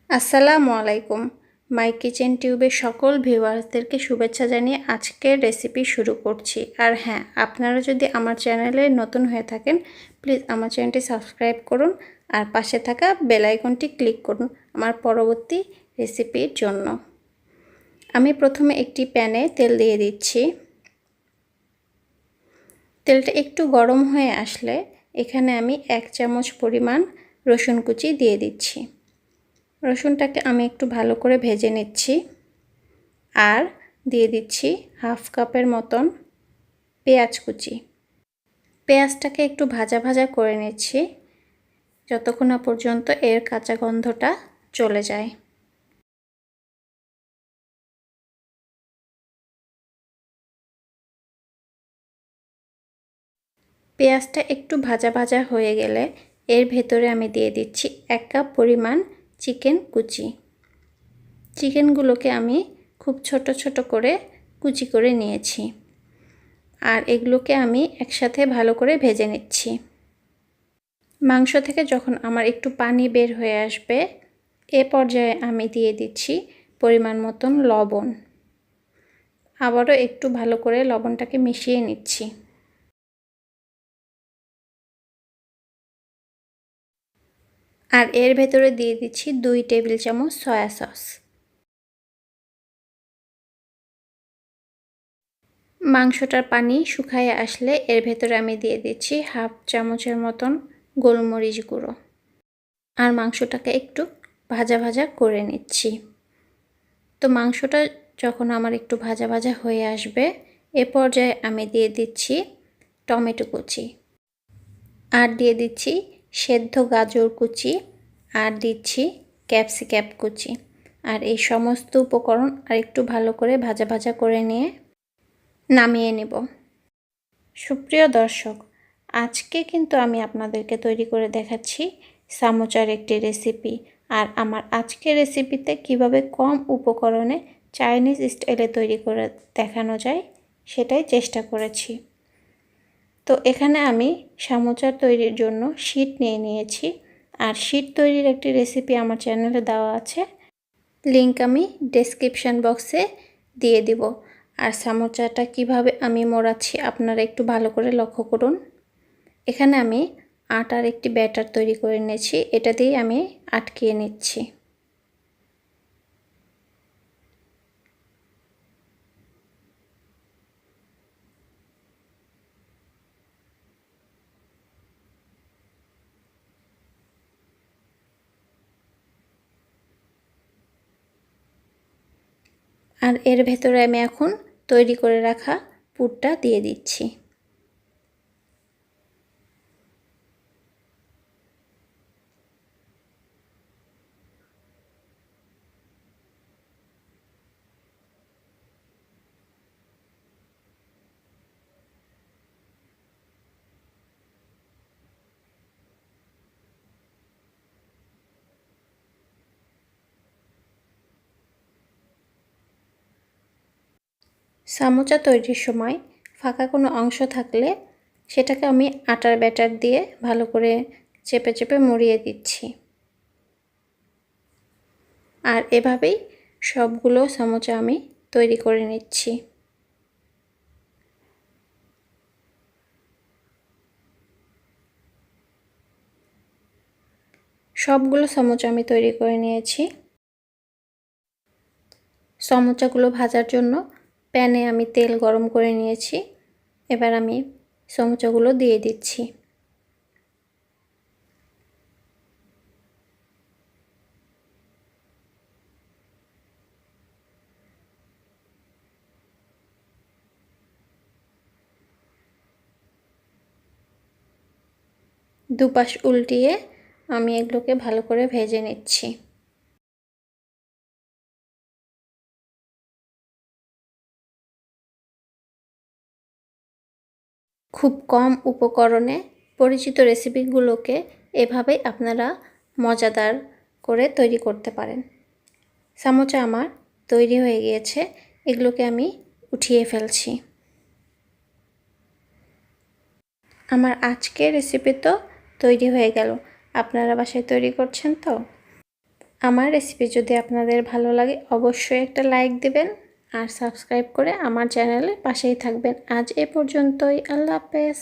আসসালামু আলাইকুম। মাই কিচেন টিউবের সকল ভিউয়ার্সদেরকে শুভেচ্ছা জানিয়ে আজকের রেসিপি শুরু করছি। আর হ্যাঁ, আপনারা যদি আমার চ্যানেলে নতুন হয়ে থাকেন, প্লিজ আমার চ্যানেলটি সাবস্ক্রাইব করুন আর পাশে থাকা বেল আইকনটি ক্লিক করুন আমার পরবর্তী রেসিপির জন্য। আমি প্রথমে একটি প্যানে তেল দিয়ে দিচ্ছি। তেলটা একটু গরম হয়ে আসলে এখানে আমি 1 চামচ পরিমাণ রসুন কুচি দিয়ে দিচ্ছি। রসুনটাকে আমি একটু ভালো করে ভেজে নিচ্ছি আর দিয়ে দিচ্ছি হাফ কাপের মতন পেঁয়াজ কুচি। পেঁয়াজটাকে একটু ভাজা ভাজা করে নিচ্ছি যতক্ষণ না পর্যন্ত এর কাঁচা গন্ধটা চলে যায়। পেঁয়াজটা একটু ভাজা ভাজা হয়ে গেলে এর ভেতরে আমি দিয়ে দিচ্ছি 1 কাপ পরিমাণ চিকেন কুচি। চিকেনগুলোকে আমি খুব ছোট ছোট করে কুচি করে নিয়েছি আর এগুলোকে আমি একসাথে ভালো করে ভেজে নিচ্ছি। মাংস থেকে যখন আমার একটু পানি বের হয়ে আসবে এ পর্যায়ে আমি দিয়ে দিচ্ছি পরিমাণ মতন লবণ। আবারও একটু ভালো করে লবণটাকে মিশিয়ে নিচ্ছি। আর এর ভেতরে দিয়ে দিচ্ছি 2 টেবিল চামচ সয়া সস। মাংসটার পানি শুকিয়ে আসলে এর ভেতরে আমি দিয়ে দিচ্ছি হাফ চামচের মতন গোলমরিচ গুঁড়ো আর মাংসটাকে একটু ভাজা ভাজা করে নিচ্ছি। তো মাংসটা যখন আমার একটু ভাজা ভাজা হয়ে আসবে এ পর্যায়ে আমি দিয়ে দিচ্ছি টমেটো কুচি আর দিয়ে দিচ্ছি সেদ্ধ গাজর কুচি আর দিচ্ছি ক্যাপসিকাম কুচি। আর এই সমস্ত উপকরণ আর একটু ভালো করে ভাজা ভাজা করে নিয়ে নামিয়ে নেব। সুপ্রিয় দর্শক, আজকে কিন্তু আমি আপনাদেরকে তৈরি করে দেখাচ্ছি সামোচার একটি রেসিপি। আর আমার আজকের রেসিপিতে কিভাবে কম উপকরণে চাইনিজ স্টাইলে তৈরি করে দেখানো যায় সেটাই চেষ্টা করেছি। তো এখানে আমি সামোচার তৈরির জন্য শীট নিয়ে নিয়েছি আর শীট তৈরির একটি রেসিপি আমার চ্যানেলে দেওয়া আছে, লিংক আমি ডেসক্রিপশন বক্সে দিয়ে দিব। আর সামোচাটা কিভাবে আমি মোড়াচ্ছি আপনারা একটু ভালো করে লক্ষ্য করুন। এখানে আমি আটার একটি ব্যাটার তৈরি করে নিয়েছি, এটা দিয়ে আমি আটকিয়ে নিচ্ছি। আর এর ভেতরে আমি এখন তৈরি করে রাখা পুরটা দিয়ে দিচ্ছি। সামোচা তৈরির সময় ফাঁকা কোনো অংশ থাকলে সেটাকে আমি আটার ব্যাটার দিয়ে ভালো করে চেপে চেপে মুড়িয়ে দিচ্ছি। আর এভাবেই সবগুলো সামোচা আমি তৈরি করে নিচ্ছি। সবগুলো সামোচা আমি তৈরি করে নিয়েছি। সমোচাগুলো ভাজার জন্য প্যানে আমি তেল গরম করে নিয়েছি। এবার আমি সমোচাগুলো দিয়ে দিচ্ছি। দুপাশ উল্টিয়ে আমি এগুলোকে ভালো করে ভেজে নিচ্ছি। খুব কম উপকরণে পরিচিত রেসিপিগুলোকে এভাবেই আপনারা মজাদার করে তৈরি করতে পারেন। সামোচা আমার তৈরি হয়ে গিয়েছে, এগুলোকে আমি উঠিয়ে ফেলছি। আমার আজকের রেসিপি তো তৈরি হয়ে গেল। আপনারা বাসায় তৈরি করছেন তো? আমার রেসিপি যদি আপনাদের ভালো লাগে অবশ্যই একটা লাইক দিবেন আর সাবস্ক্রাইব করে আমার চ্যানেলের পাশেই থাকবেন। আজ এ পর্যন্তই। আল্লাহ হাফেজ।